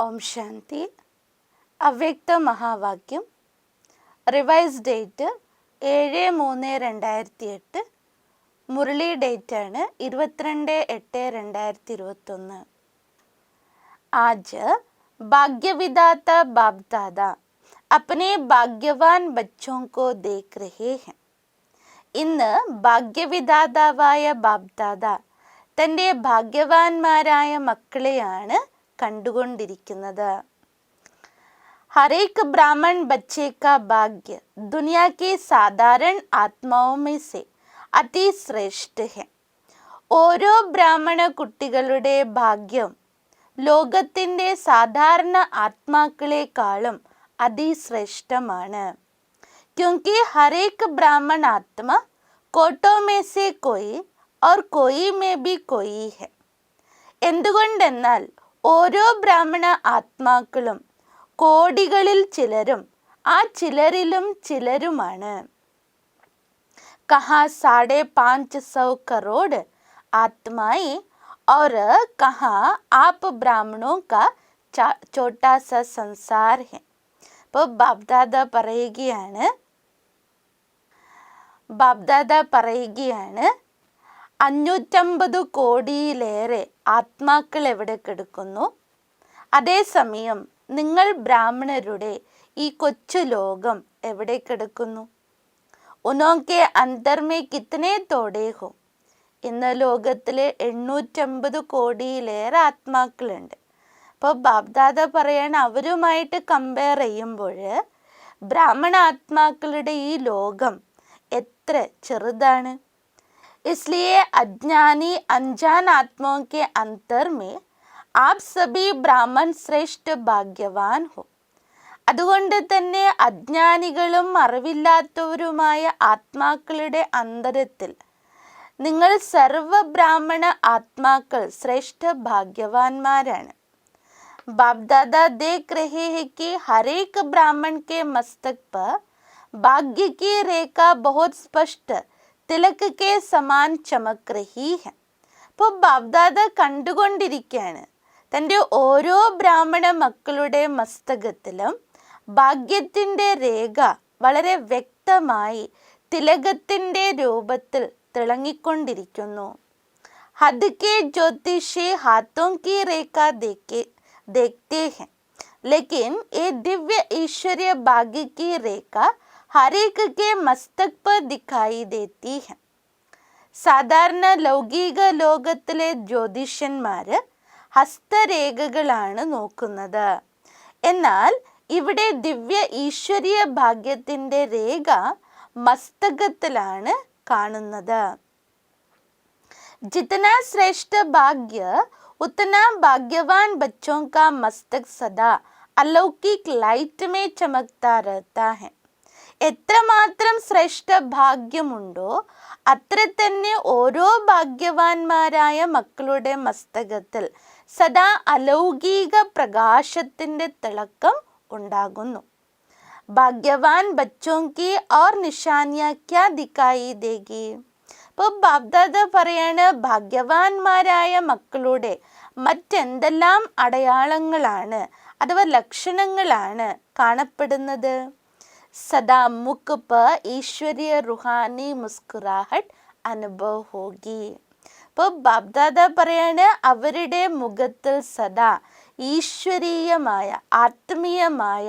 ഓം ശാന്തി. അവ്യക്ത മഹാവാക്യം. Revise date 7/3/2008. മുരളി ഡേറ്റാണ് 22/8/2021. आज भाग्यविधाता बाप दादा अपने भाग्यवान बच्चों को देख रहे हैं. ഇന്ന് ഭാഗ്യവിധാതാവായ ബാബ്ദാദ തൻ്റെ ഭാഗ്യവാന്മാരായ മക്കളെയാണ് കണ്ടുകൊണ്ടിരിക്കുന്നത്. हरेक ब्राह्मण बच्चे का भाग्य दुनिया के साधारण आत्माओं में से अति श्रेष्ठ है. ഓരോ ബ്രാഹ്മണ കുട്ടികളുടെ ഭാഗ്യം ലോകത്തിൻ്റെ സാധാരണ ആത്മാക്കളെക്കാളും അതിശ്രേഷ്ഠമാണ്. क्योंकि हर एक ब्राह्मण आत्मा कोटों में से कोई और कोई में भी कोई है. എന്തുകൊണ്ടെന്നാൽ ഓരോ ബ്രാഹ്മണ ആത്മാക്കളും കോടികളിൽ ചിലരും ആ ചിലരിലും ചിലരുമാണ്. कहाँ 550 करोड़ आत्माएं और कहाँ आप ब्राह्मणों का छोटा सा संसार है. ഇപ്പോൾ ബാബ്ദാദ പറയുകയാണ് 550 കോടിയിലേറെ ആത്മാക്കൾ എവിടെ കിടക്കുന്നു. അതേസമയം നിങ്ങൾ ബ്രാഹ്മണരുടെ ഈ കൊച്ചു ലോകം എവിടെ കിടക്കുന്നു. ഉനോക്കെ അന്തർമേ കിത്തനെ തോടേ ഹോ. ഇന്ന് ലോകത്തിൽ 850 കോടിയിലേറെ ആത്മാക്കളുണ്ട്. അപ്പോൾ ബാബ്ദാദ പറയാണ് അവരുമായിട്ട് കമ്പയർ ചെയ്യുമ്പോൾ ബ്രാഹ്മണ ആത്മാക്കളുടെ ഈ ലോകം എത്ര ചെറുതാണ്. इसलिए अज्ञानी अनजान आत्माओं के अंतर में आप सभी ब्राह्मण श्रेष्ठ भाग्यवान हो. അതുകൊണ്ട് തന്നെ അജ്ഞാനികളും അറിവില്ലാത്തവരുമായ ആത്മാക്കളുടെ അന്തരത്തിൽ നിങ്ങൾ സർവ ബ്രാഹ്മണ ആത്മാക്കൾ ശ്രേഷ്ഠ ഭാഗ്യവാന്മാരാണ്. बाप-दादा देख रहे हैं कि हर एक ब्राह्मण के मस्तक पर भाग्य की रेखा बहुत स्पष्ट तिलक के समान चमक रही है. അപ്പോൾ ബാബ്ദാദ കണ്ടുകൊണ്ടിരിക്കുകയാണ് തൻ്റെ ഓരോ ബ്രാഹ്മണ മക്കളുടെ മസ്തകത്തിലും ഭാഗ്യത്തിൻ്റെ രേഖ വളരെ വ്യക്തമായി തിലകത്തിൻ്റെ രൂപത്തിൽ തിളങ്ങിക്കൊണ്ടിരിക്കുന്നു. ഹദ് കെ ജ്യോതിഷി ഹാത്തോं की रेखा देखते हैं, लेकिन ये दिव्य ईश्वरीय भाग्य की रेखा हर एक के मस्तक पर दिखाई देती है. സാധാരണ ലൗകിക ലോകത്തിലെ ജ്യോതിഷന്മാർ ഹസ്തരേഖകളാണ് നോക്കുന്നത്. എന്നാൽ ഇവിടെ ദിവ്യ ഈശ്വരീയ ഭാഗ്യത്തിൻ്റെ രേഖ മസ്തകത്തിലാണ് കാണുന്നത്. ജിതനാ ശ്രേഷ്ഠ ഭാഗ്യ उतना भाग्यवान बच्चों का मस्तक सदा अलौकिक लाइट में चमकता रहता है. എത്രമാത്രം ശ്രേഷ്ഠ ഭാഗ്യമുണ്ടോ അത്ര തന്നെ ഓരോ ഭാഗ്യവാന്മാരായ മക്കളുടെ മസ്തകത്തിൽ സദാ അലൗകിക പ്രകാശത്തിൻ്റെ തിളക്കം ഉണ്ടാകുന്നു. ഭാഗ്യവാൻ ബച്ചോं की और निशानियां क्या दिखाई देगी. ഇപ്പോൾ ബാബ്ദാദ പറയാണ് ഭാഗ്യവാന്മാരായ മക്കളുടെ മറ്റെന്തെല്ലാം അടയാളങ്ങളാണ് അഥവാ ലക്ഷണങ്ങളാണ് കാണപ്പെടുന്നത്. സദാ മുഖ് പർ ഈശ്വരീയ റുഹാനി മുസ്കുറാഹട്ട് അനുഭവ ഹോഗി. ഇപ്പോൾ ബാബ്ദാദ പറയാണ് അവരുടെ മുഖത്തിൽ സദാ ഈശ്വരീയമായ ആത്മീയമായ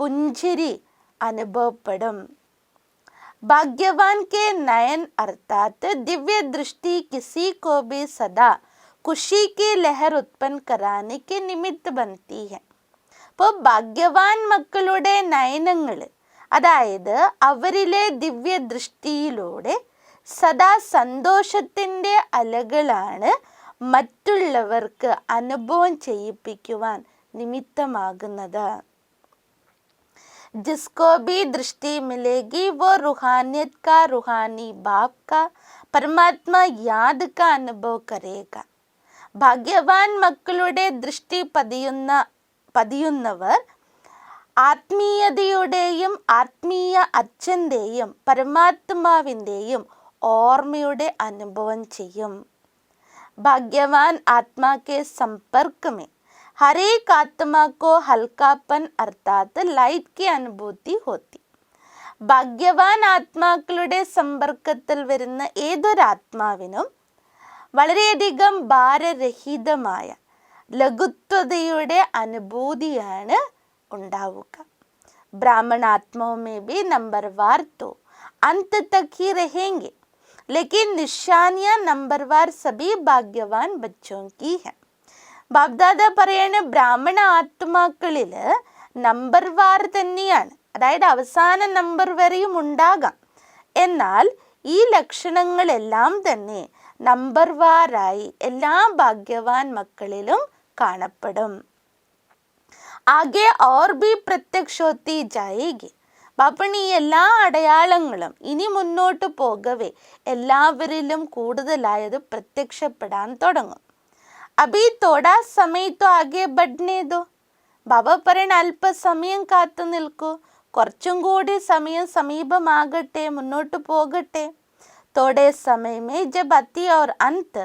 പുഞ്ചിരി അനുഭവപ്പെടും. भाग्यवान के नयन अर्थात दिव्य दृष्टि किसी को भी सदा खुशी की लहर उत्पन्न कराने के निमित्त बनती है. അപ്പോൾ ഭാഗ്യവാൻ മക്കളുടെ നയനങ്ങൾ അതായത് അവരിലെ ദിവ്യ ദൃഷ്ടിയിലൂടെ സദാ സന്തോഷത്തിൻ്റെ അലകളാണ് മറ്റുള്ളവർക്ക് അനുഭവം ചെയ്യിപ്പിക്കുവാൻ നിമിത്തമാകുന്നത്. जिसको भी दृष्टि मिलेगी वो रूहानियत का रूहानी बाप का परमात्मा याद का अनुभव करेगा. ഭാഗ്യവാൻ മക്കളുടെ ദൃഷ്ടി പതിയുന്നവർ ആത്മീയതയുടെയും ആത്മീയ അച്ഛൻ്റെയും പരമാത്മാവിൻ്റെയും ഓർമ്മയുടെ അനുഭവം ചെയ്യും. ഭാഗ്യവാൻ ആത്മാ के संपर्क में हर एक आत्मा को हल्कापन अर्थात लाइट की अनुभूति होती. ഭാഗ്യവാൻ ആത്മാക്കളുടെ സമ്പർക്കത്തിൽ വരുന്ന ഏതൊരാത്മാവിനും വളരെയധികം ഭാരരഹിതമായ ലഘുത്വതയുടെ അനുഭൂതിയാണ് ഉണ്ടാവുക. ब्राह्मण आत्माओं में भी नंबरवार तो अंत तक ही रहेंगे, लेकिन निशानियां नंबरवार सभी भाग्यवान बच्चों की है. ബാബ്ദാദ പറയണ ബ്രാഹ്മണ ആത്മാക്കളിൽ നമ്പർവാർ തന്നെയാണ്, അതായത് അവസാന നമ്പർ വരെയും ഉണ്ടാകാം. എന്നാൽ ഈ ലക്ഷണങ്ങളെല്ലാം തന്നെ നമ്പർവാറായി എല്ലാ ഭാഗ്യവാൻ മക്കളിലും കാണപ്പെടും. ആകെ ഓർ ബി പ്രത്യക്ഷ ഹോത്തി ജായേഗി. അപ്പം ഈ എല്ലാ അടയാളങ്ങളും ഇനി മുന്നോട്ട് പോകവേ എല്ലാവരിലും കൂടുതലായത് പ്രത്യക്ഷപ്പെടാൻ തുടങ്ങും. അഭി തോടാ സമയത്തോ ആകെ ബഡ്നെ ദോ. ബാബ പറയണ അല്പസമയം കാത്തു നിൽക്കൂ, കുറച്ചും കൂടി സമയം സമീപമാകട്ടെ, മുന്നോട്ട് പോകട്ടെ. തോടെ സമയമേ ജബ് അതി और अंत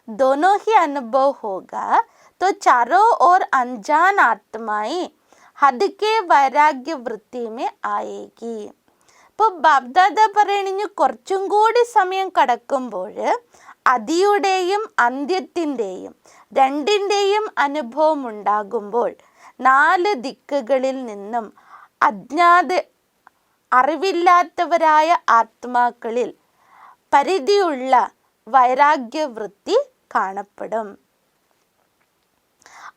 दोनों ही अनुभव होगा तो चारों ओर अनजान आत्माएं हद के वैराग्य वृत्ति में आएगी. ഇപ്പോൾ ബാബ്ദാദ പറയണിഞ്ഞ് കുറച്ചും കൂടി സമയം കടക്കുമ്പോൾ അതിയുടെയും അന്ത്യത്തിൻ്റെയും രണ്ടിൻ്റെയും അനുഭവം ഉണ്ടാകുമ്പോൾ 4 ദിക്കുകളിൽ നിന്നും അറിവില്ലാത്തവരായ ആത്മാക്കളിൽ പരിധിയുള്ള വൈരാഗ്യവൃത്തി കാണപ്പെടും.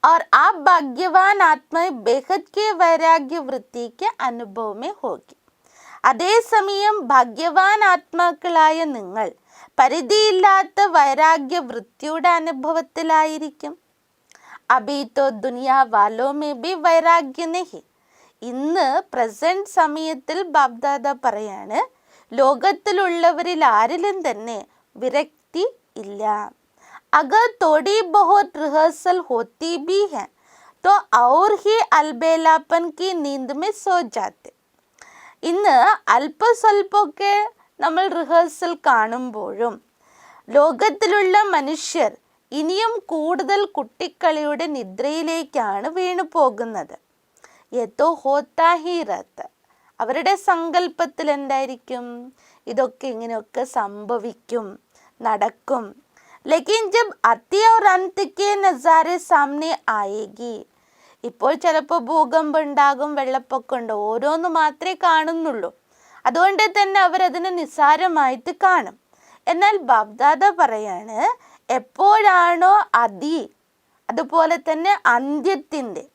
और आप भाग्यवान आत्मा बेहद के वैराग्य वृत्ति के अनुभव में होगी. അതേസമയം ഭാഗ്യവാൻ ആത്മാക്കളായ നിങ്ങൾ പരിധിയില്ലാത്ത വൈരാഗ്യ വൃത്തിയുടെ അനുഭവത്തിലായിരിക്കും. അഭി തോ ദുനിയാ വാലോ മേ ബി വൈരാഗ്യ നഹി. ഇന്ന് പ്രസന്റ് സമയത്തിൽ ബാബ്ദാദ പറയാണ്, ലോകത്തിലുള്ളവരിൽ ആരിലും തന്നെ വിരക്തി ഇല്ല. अगर थोड़ी बहुत रिहर्सल होती भी है तो और ही अलबेलापन की नींद में सो जाते. ഇന്ന് അല്പസ്വല്പമൊക്കെ നമ്മൾ റിഹേഴ്സൽ കാണുമ്പോഴും ലോകത്തിലുള്ള മനുഷ്യർ ഇനിയും കൂടുതൽ കുട്ടിക്കളിയുടെ നിദ്രയിലേക്കാണ് വീണു പോകുന്നത്. യതോ ഹോത്താ ഹി രത്ത. അവരുടെ സങ്കല്പത്തിൽ എന്തായിരിക്കും? ഇതൊക്കെ ഇങ്ങനെയൊക്കെ സംഭവിക്കും, നടക്കും. लेकिन जब अति और अंत के नज़ारे सामने आएगी. ഇപ്പോൾ ചിലപ്പോൾ ഭൂകമ്പം ഉണ്ടാകും, വെള്ളപ്പൊക്കം ഉണ്ട്, ഓരോന്ന് മാത്രമേ കാണുന്നുള്ളൂ. അതുകൊണ്ട് തന്നെ അവരതിനെ നിസ്സാരമായിട്ട് കാണും. എന്നാൽ ബാബ്ദാദ പറയാണ്, എപ്പോഴാണോ അതി അതുപോലെ തന്നെ അന്ത്യത്തിൻ്റെ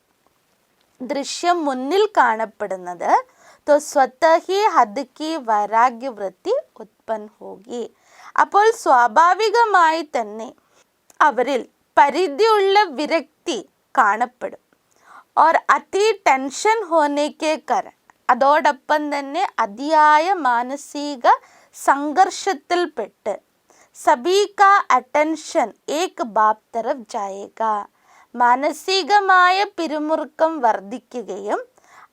ദൃശ്യം മുന്നിൽ കാണപ്പെടുന്നത്, तो स्वतः ही हद की वैराग्य वृत्ति उत्पन्न होगी. അപ്പോൾ സ്വാഭാവികമായി തന്നെ അവരിൽ പരിധിയുള്ള വിരക്തി കാണപ്പെടും. और अति ടെൻഷൻ होने के कारण, അതോടൊപ്പം തന്നെ അതിയായ മാനസിക സംഘർഷത്തിൽപ്പെട്ട് സഭി കാ അറ്റൻഷൻ ഏക് ബാപ് തരഫ് ജായേഗാ. മാനസികമായ പിരിമുറുക്കം വർദ്ധിക്കുകയും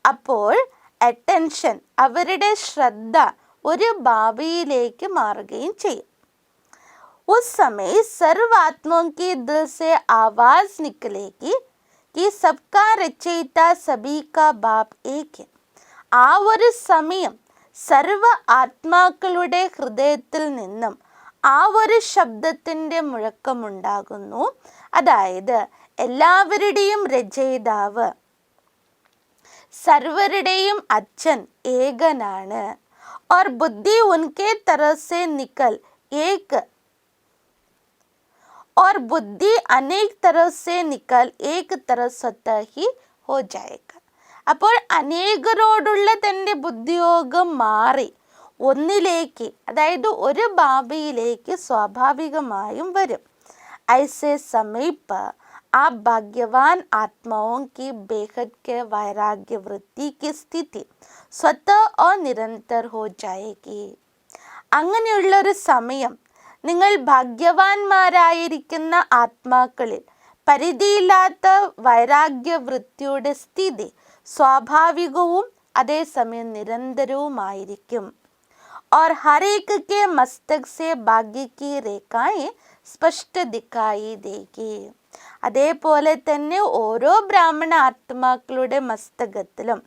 അപ്പോൾ അറ്റൻഷൻ അവരുടെ ശ്രദ്ധ ഒരു ബാബയിലേക്ക് മാറുകയും ചെയ്യും. उस समय सर्व आत्माओं के दिल से आवाज निकलेगी कि सबका रचयिता सभी का बाप एक है. ആ ഒരു സമയം സർവ ആത്മാക്കളുടെ ഹൃദയത്തിൽ നിന്നും ആ ഒരു ശബ്ദത്തിൻ്റെ മുഴക്കമുണ്ടാകുന്നു. അതായത് എല്ലാവരുടെയും രചയിതാവ്, സർവരുടെയും അച്ഛൻ ഏകനാണ്. और बुद्धि उनके तरफ से निकल एक और बुद्धि अनेक तरफ से निकल एक तरफ स्वतः ही हो जाएगा. അപ്പോൾ അനേകരോടുള്ള തൻ്റെ ബുദ്ധിയോഗം മാറി ഒന്നിലേക്ക്, അതായത് ഒരു ബാബയിലേക്ക് സ്വാഭാവികമായും വരും. ऐसे समय पर आप भाग्यवान आत्माओं की बेहद के वैराग्य वृत्ति की स्थिति स्वतः और निरंतर हो जाएगी. അങ്ങനെയുള്ളൊരു സമയം നിങ്ങൾ ഭാഗ്യവാന്മാരായിരിക്കുന്ന ആത്മാക്കളിൽ പരിധിയില്ലാത്ത വൈരാഗ്യവൃത്തിയുടെ സ്ഥിതി സ്വാഭാവികവും അതേസമയം നിരന്തരവുമായിരിക്കും. और हर एक के मस्तक से भाग्य की रेखाएं स्पष्ट दिखाई देगी. അതേപോലെ തന്നെ ഓരോ ബ്രാഹ്മണ ആത്മാക്കളുടെ മസ്തകത്തിലും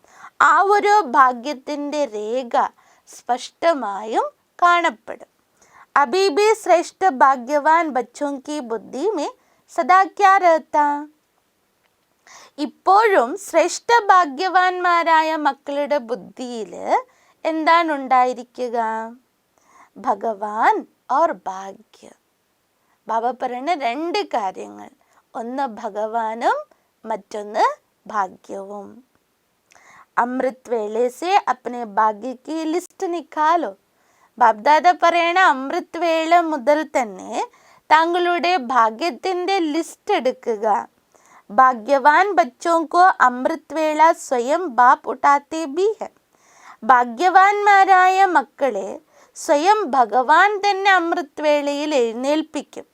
ആ ഒരു ഭാഗ്യത്തിൻ്റെ രേഖ സ്പഷ്ടമായും കാണപ്പെടും. अभी भी श्रेष्ठ भाग्यवान बच्चों की बुद्धि में सदा क्या रहता? ഇപ്പോഴും ശ്രേഷ്ഠ ഭാഗ്യവാന്മാരായ മക്കളുടെ ബുദ്ധിയിൽ എന്താണ് ഉണ്ടായിരിക്കുക? ഭഗവാൻ ഓർ ഭാഗ്യ. ബാബ പറയുന്ന രണ്ട് കാര്യങ്ങൾ, ഒന്ന് ഭഗവാനും മറ്റൊന്ന് ഭാഗ്യവും. അമൃത് വേളെ സെ അപ്നെ ഭാഗ്യ की ലിസ്റ്റ് നിക്കാലോ. ബാബ്ദാദ പറയണ അമൃത് വേള മുതൽ തന്നെ താങ്കളുടെ ഭാഗ്യത്തിൻ്റെ ലിസ്റ്റ് എടുക്കുക. ഭാഗ്യവാൻ ബച്ചോं को അമൃത് വേള സ്വയം ബാപ്പ് ഉഠാത്തെ ഭി ഹെ. ഭാഗ്യവാന്മാരായ മക്കളെ സ്വയം ഭഗവാൻ തന്നെ അമൃത് വേളയിൽ എഴുന്നേൽപ്പിക്കും.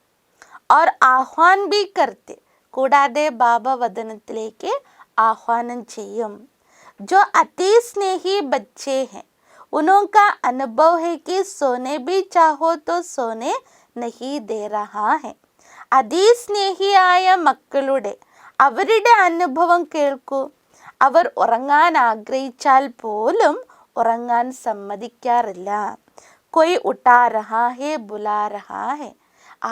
और ആഹ്വാൻ ഭി കർത്തെ, കൂടാതെ ബാബ വദനത്തിലേക്ക് ആഹ്വാനം ചെയ്യും. जो अति स्नेही बच्चे हैं उनका अनुभव है कि सोने भी चाहो तो सोने नहीं दे रहा है. അതിസ്നേഹിയായ മക്കളുടെ അവരുടെ അനുഭവം കേൾക്കൂ. അവർ ഉറങ്ങാൻ ആഗ്രഹിച്ചാൽ പോലും ഉറങ്ങാൻ സമ്മതിക്കാറില്ല. കൊയ് ഉട്ടാ രഹാ ഹേ ബുലാ രഹാ ഹേ.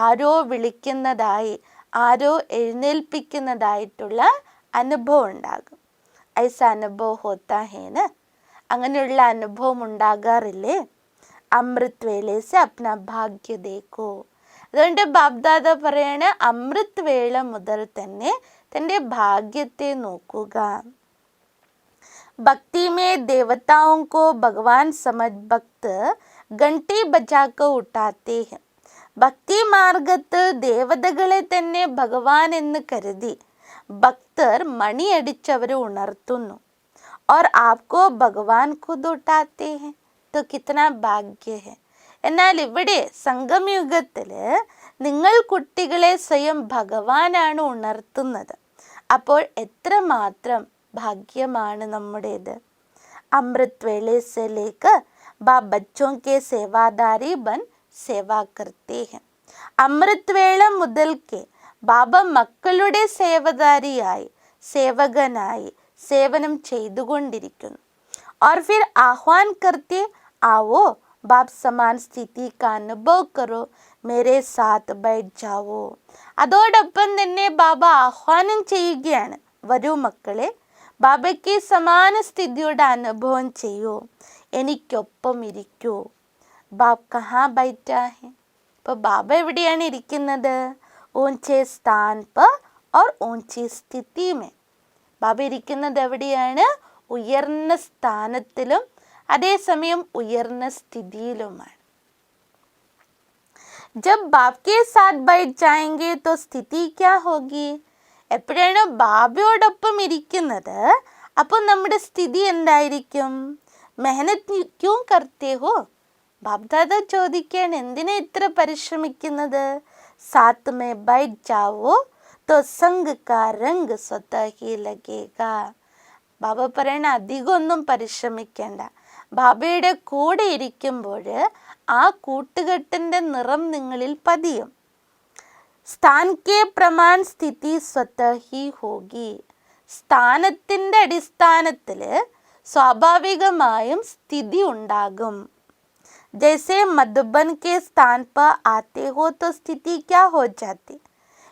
ആരോ വിളിക്കുന്നതായി, ആരോ എഴുന്നേൽപ്പിക്കുന്നതായിട്ടുള്ള അനുഭവം ഉണ്ടാകും. ഐസ അനുഭവം ഹോത്താ ഹേന, അങ്ങനെയുള്ള അനുഭവം ഉണ്ടാകാറില്ലേ? അമൃത് വേള സെ അപ്ന ഭാഗ്യ ദേഖോ. അതുകൊണ്ട് ബാബ്ദാദ പറയണ അമൃത് വേള മുതൽ തന്നെ തൻ്റെ ഭാഗ്യത്തെ നോക്കുക. ഭക്തി മേ ദേവതാओं को ഭഗവാൻ समझ ഭക്ത घंटी बजाकर उठाते हैं. ഭക്തി മാർഗത്ത് ദേവതകളെ തന്നെ ഭഗവാൻ എന്ന് കരുതി ഭക്തർ മണിയടിച്ചവരെ ഉണർത്തുന്നു. और आपको ഭഗവാൻ खुद उठाते हैं तो कितना भाग्य है. എന്നാൽ ഇവിടെ സംഗമയുഗത്തിൽ നിങ്ങൾ കുട്ടികളെ സ്വയം ഭഗവാനാണ് ഉണർത്തുന്നത്. അപ്പോൾ എത്രമാത്രം ഭാഗ്യമാണ് നമ്മുടേത്. അമൃത് വേളെ സെ ലേക്കർ ബാബ് ബച്ചോं के सेवादारी बन सेवा करते हैं. അമൃത് വേള മുതൽക്ക് ബാബ മക്കളുടെ സേവദാരിയായി, സേവകനായി സേവനം ചെയ്തുകൊണ്ടിരിക്കുന്നു. और फिर ആഹ്വാൻ करते आओ बाप समान स्थिति का अनुभव करो मेरे साथ बैठ जाओ. അതോടൊപ്പം തന്നെ ബാബ ആഹ്വാനം ചെയ്യുകയാണ്, വരൂ മക്കളെ, ബാബയ്ക്ക് സമാന സ്ഥിതിയുടെ അനുഭവം ചെയ്യൂ, എനിക്കൊപ്പം ഇരിക്കൂ. ബാബ് കഹാ ബൈറ്റാ ഹെ. ഇപ്പോൾ ബാബ എവിടെയാണ് ഇരിക്കുന്നത്? ഊഞ്ചേ സ്ഥാൻ പർ ഓർ ഊഞ്ചി സ്ഥിതി മേ. ബാബ ഇരിക്കുന്നത് എവിടെയാണ്? ഉയർന്ന സ്ഥാനത്തിലും അതേസമയം ഉയർന്ന സ്ഥിതിയിലുമാണ്. ജബ് ബാബ് കെ സാത്ത് ബൈഠ് ജായെംഗെ തോ സ്ഥിതി ക്യാ ഹോഗി. എപ്പോഴാണ് ബാബയോടൊപ്പം ഇരിക്കുന്നത് അപ്പോൾ നമ്മുടെ സ്ഥിതി എന്തായിരിക്കും? മെഹനത് ക്യൂ കർത്തേ ഹോ. ബാബ്ദാദ ചോദിക്കുകയാണ്, എന്തിനാ ഇത്ര പരിശ്രമിക്കുന്നത്? സാത്ത് മേ ബൈഠ് ജാവോ തോ സംഗ് കാ രംഗ് സ്വതഃ ഹി ലഗേഗാ. ബാബ പറയണ അധികമൊന്നും പരിശ്രമിക്കേണ്ട, ബാബയുടെ കൂടെ ഇരിക്കുമ്പോൾ ആ കൂട്ടുകെട്ടിൻ്റെ നിറം നിങ്ങളിൽ പതിയും. സ്ഥാൻ കെ പ്രമാൺ സ്ഥിതി സ്വതഃ ഹി ഹോഗി. സ്ഥാനത്തിൻ്റെ അടിസ്ഥാനത്തിൽ സ്വാഭാവികമായും സ്ഥിതി ഉണ്ടാകും. ജൈസെ മധുബൻ കെ സ്ഥാൻ പർ ആത്തെ ഹോ തോ സ്ഥിതി ക്യാ ഹോ ജാത്തി.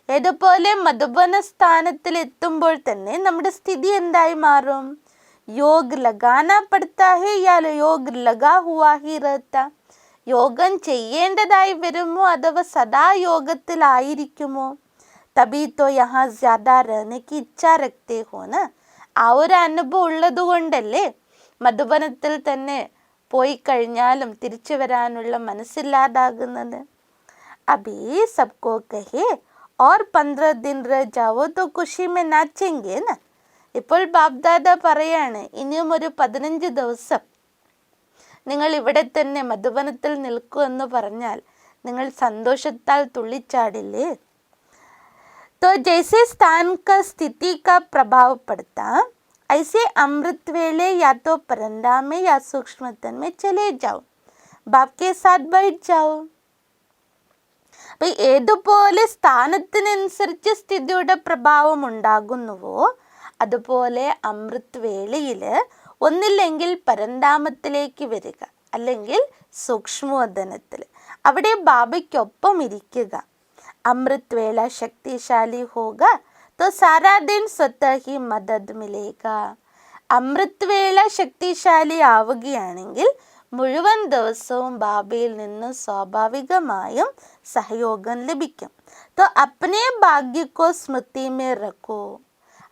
ഏതുപോലെ മധുബന സ്ഥാനത്തിൽ എത്തുമ്പോൾ തന്നെ നമ്മുടെ സ്ഥിതി എന്തായി മാറും? योग लगाना पड़ता है या योग लगा हुआ ही रहता. യോഗം ചെയ്യേണ്ടതായി വരുമോ അഥവാ സദാ യോഗത്തിലായിരിക്കുമോ? തബി തോ യഹാ ജ്യാദാ രഹനെ കി ഇച്ഛാ രഖ്തേ ഹോ ന. ആ ഒരു അനുഭവം ഉള്ളത് കൊണ്ടല്ലേ മധുബനത്തിൽ തന്നെ പോയി കഴിഞ്ഞാലും തിരിച്ചു വരാനുള്ള മനസ്സില്ലാതാകുന്നത്. അബി സബ്കോ കഹേ और 15 दिन रह जाओ तो खुशी में नाचेंगे ना. ഇപ്പോൾ ബാബ്ദാദ പറയാണ്, ഇനിയും ഒരു 15 ദിവസം നിങ്ങൾ ഇവിടെ തന്നെ മധുബനത്തിൽ നിൽക്കൂ എന്ന് പറഞ്ഞാൽ നിങ്ങൾ സന്തോഷത്താൽ തുള്ളിച്ചാടില്ലേ? तो जैसे स्थान का स्थिति का प्रभाव पड़ता ऐसे अमृत वेले या तो परंदा में या सूक्ष्मतन में चले जाओ, बाप के साथ बैठ जाओ. അപ്പം ഏതുപോലെ സ്ഥാനത്തിനനുസരിച്ച് സ്ഥിതിയുടെ പ്രഭാവം ഉണ്ടാകുന്നുവോ അതുപോലെ അമൃത് വേളയിൽ ഒന്നില്ലെങ്കിൽ പരന്താമത്തിലേക്ക് വരിക, അല്ലെങ്കിൽ സൂക്ഷ്മവദനത്തിൽ അവിടെ ബാബയ്ക്കൊപ്പം ഇരിക്കുക. അമൃത് വേള ശക്തിശാലി ഹോഗ तो सारा दिन स्वतः ही मदद मिलेगा. അമൃത് വേള ശക്തിശാലി ആവുകയാണെങ്കിൽ മുഴുവൻ ദിവസവും ബാബയിൽ നിന്ന് സ്വാഭാവികമായും സഹയോഗം ലഭിക്കും. तो अपने भाग्य को स्मृति में रखो.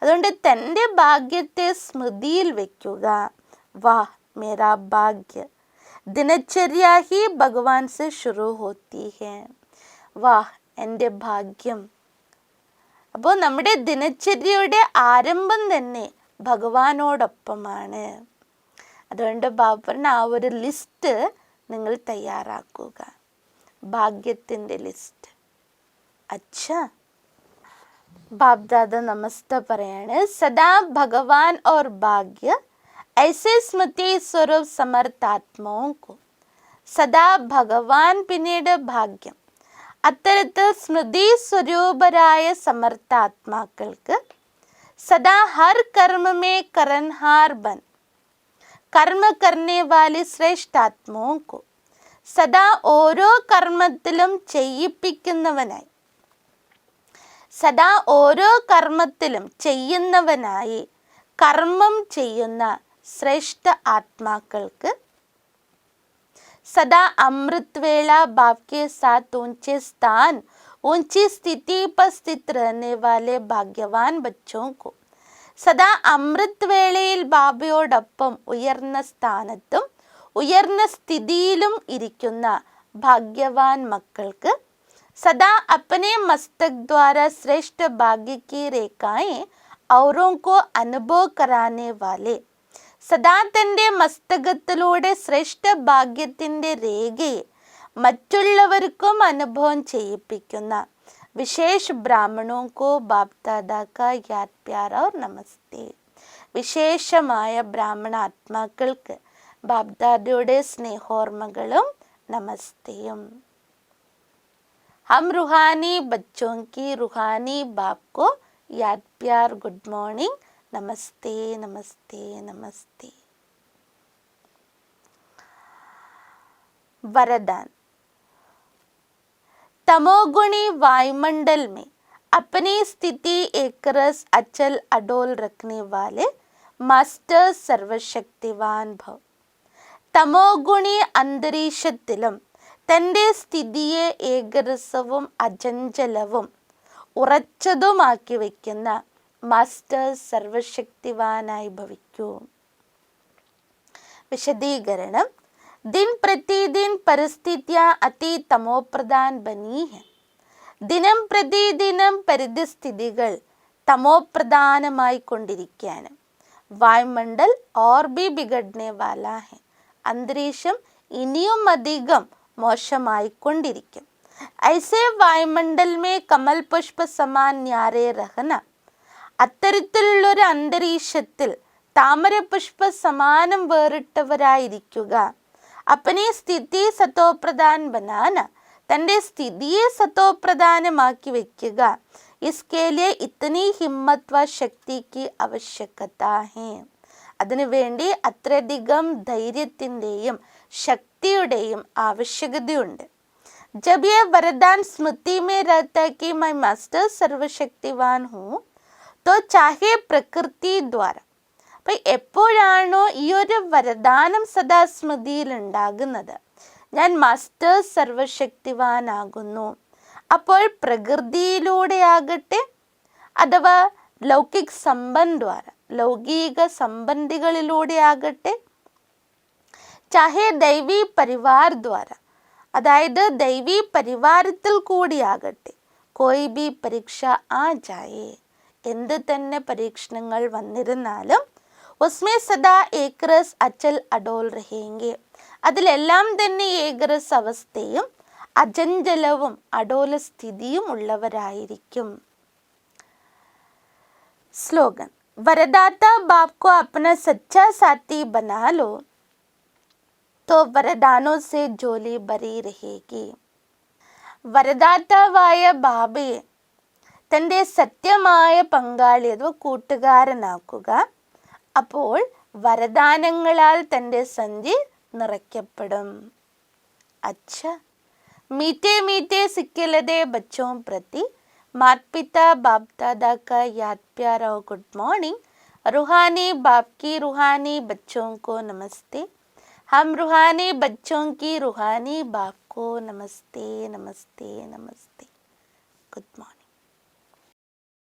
അതുകൊണ്ട് തൻ്റെ ഭാഗ്യത്തെ സ്മൃതിയിൽ വയ്ക്കുക. വാഹ് മേരാ ഭാഗ്യ ദിനചര്യ ഹി ഭഗവാൻ സെ ശുരു ഹോത്തി ഹെ. വാഹ് എൻ്റെ ഭാഗ്യം. അപ്പോൾ നമ്മുടെ ദിനചര്യയുടെ ആരംഭം തന്നെ ഭഗവാനോടൊപ്പമാണ്. അതുകൊണ്ട് ബാബറിന് ആ ഒരു ലിസ്റ്റ് നിങ്ങൾ തയ്യാറാക്കുക, ഭാഗ്യത്തിൻ്റെ ലിസ്റ്റ്. അച്ഛാ, ബാബ്ദാദ നമസ്തേ പറയാണ്. സദാ ഭഗവാൻ ഓർ ഭാഗ്യ ऐसे स्मृति स्वरूप സമർത്ഥാത്മാവും കോ. സദാ ഭഗവാൻ പിന്നീട് ഭാഗ്യം. അത്തരത്തിൽ സ്മൃതി സ്വരൂപരായ സമർത്ഥാത്മാക്കൾക്ക് സദാ ഹർ കർമ്മമേ കരൻഹാർ ബൻ കർമ്മ കർണേ വാലി ശ്രേഷ്ഠാത്മാവും കോ. സദാ ഓരോ കർമ്മത്തിലും ചെയ്യിപ്പിക്കുന്നവനായി, സദാ ഓരോ കർമ്മത്തിലും ചെയ്യുന്നവനായി കർമ്മം ചെയ്യുന്ന ശ്രേഷ്ഠ ആത്മാക്കൾക്ക് सदा अमृत वेला बाप के साथ ऊंचे स्थान ऊंची स्थिति पर स्थित रहने वाले भाग्यवान बच्चों को. സദാ അമൃത് വേളയിൽ ബാബയോടൊപ്പം ഉയർന്ന സ്ഥാനത്തും ഉയർന്ന സ്ഥിതിയിലും ഇരിക്കുന്ന ഭാഗ്യവാൻ മക്കൾക്ക് സദാ अपने मस्तक द्वारा श्रेष्ठ भाग्य की रेखाएं औरों को अनुभव कराने वाले. സദാ തൻ്റെ മസ്തകത്തിലൂടെ ശ്രേഷ്ഠ ഭാഗ്യത്തിൻ്റെ രേഖയെ മറ്റുള്ളവർക്കും അനുഭവം ചെയ്യിപ്പിക്കുന്ന വിശേഷ ബ്രാഹ്മണോ കോ ബാപ് ദാദാ കാ യാദ് പ്യാർ ഔർ നമസ്തേ. വിശേഷമായ ബ്രാഹ്മണ ആത്മാക്കൾക്ക് ബാബ്ദാദയുടെ സ്നേഹോർമ്മകളും നമസ്തേയും. हम रूहानी बच्चों की रूहानी बाप को याद प्यार गुड मॉर्निंग. नमस्ते नमस्ते नमस्ते. वरदान. तमोगुणी वायुमंडल में अपनी स्थिति एक रस अचल अडोल रखने वाले मास्टर सर्वशक्तिवान भव. തമോഗുണി അന്തരീക്ഷത്തിലും തൻ്റെ സ്ഥിതിയെ ഏകരസവും അചഞ്ചലവും ഉറച്ചതുമാക്കി വയ്ക്കുന്ന മാസ്റ്റർ സർവശക്തിവാനായി ഭവിക്കൂ. വിശദീകരണം. दिन प्रतिदिन परिस्थितियाँ अति तमोप्रधान बनी है. ദിനം പ്രതിദിനം പരിസ്ഥിതികൾ തമോപ്രധാനമായി കൊണ്ടിരിക്കുകയാണ്. വായുമണ്ഡൽ ഓർ ബി ബിഗഡ്നെ വാലാ ഹെ. അന്തരീക്ഷം ഇനിയും അധികം മോശമായിക്കൊണ്ടിരിക്കും. ഐസേ വായുമണ്ഡൽ മേ കമൽ പുഷ്പ സമാൻ ന്യാരേ രഹന. അത്തരത്തിലുള്ളൊരു അന്തരീക്ഷത്തിൽ താമരപുഷ്പ സമാനം വേറിട്ടവരായിരിക്കുക. अपनी സ്ഥിതി സതോപ്രധാൻ ബനാന. തൻ്റെ സ്ഥിതിയെ സതോപ്രധാനമാക്കി വയ്ക്കുക. इसके लिए इतनी हिम्मत व शक्ति की आवश्यकता है. അതിനുവേണ്ടി അത്രയധികം ധൈര്യത്തിൻ്റെയും ശക്തിയുടെയും ആവശ്യകതയുണ്ട്. जब ये वरदान स्मृति में रहता है कि मैं मास्टर सर्वशक्तिवान हूँ तो चाहे प्रकृति द्वारा. അപ്പം എപ്പോഴാണോ ഈ ഒരു വരദാനം സദാ സ്മൃതിയിൽ ഉണ്ടാകുന്നത്, ഞാൻ മാസ്റ്റർ സർവശക്തിവാനാകുന്നു, അപ്പോൾ പ്രകൃതിയിലൂടെയാകട്ടെ അഥവാ ലൗകിക് സംബന്ധ ലൗകിക സംബന്ധികളിലൂടെയാകട്ടെ, ചാഹേ ദൈവീ പരിവാർ ദ്വാര അതായത് ദൈവീ പരിവാരത്തിൽ കൂടിയാകട്ടെ, കോയി ബി പരീക്ഷ ആ ജായേ എന്ത് തന്നെ പരീക്ഷണങ്ങൾ വന്നിരുന്നാലും ഉസ്മേ സദാ ഏകരസ് അച്ചൽ അഡോൽ രഹേങ്കെ അതിലെല്ലാം തന്നെ ഏകരസ് അവസ്ഥയും അചഞ്ചലവും അഡോല സ്ഥിതിയും ഉള്ളവരായിരിക്കും. स्लोगन. वरदाता बाप को अपना सच्चा साथी बना लो तो वरदानों से झोली भरी रहेगी. വരദാതാവായ ബാബയെ തൻ്റെ സത്യമായ പങ്കാളി അഥവാ കൂട്ടുകാരനാക്കുക. അപ്പോൾ വരദാനങ്ങളാൽ തൻ്റെ സഞ്ചി നിറയ്ക്കപ്പെടും. അച്ഛ मीठे मीठे सिक्के लदे बच्चों प्रति माता पिता बाप दादा का याद प्यार और गुड मॉर्निंग. रूहानी बाप की रूहानी बच्चों को नमस्ते. हम रूहानी बच्चों की रूहानी बाप को नमस्ते नमस्ते नमस्ते. Good morning.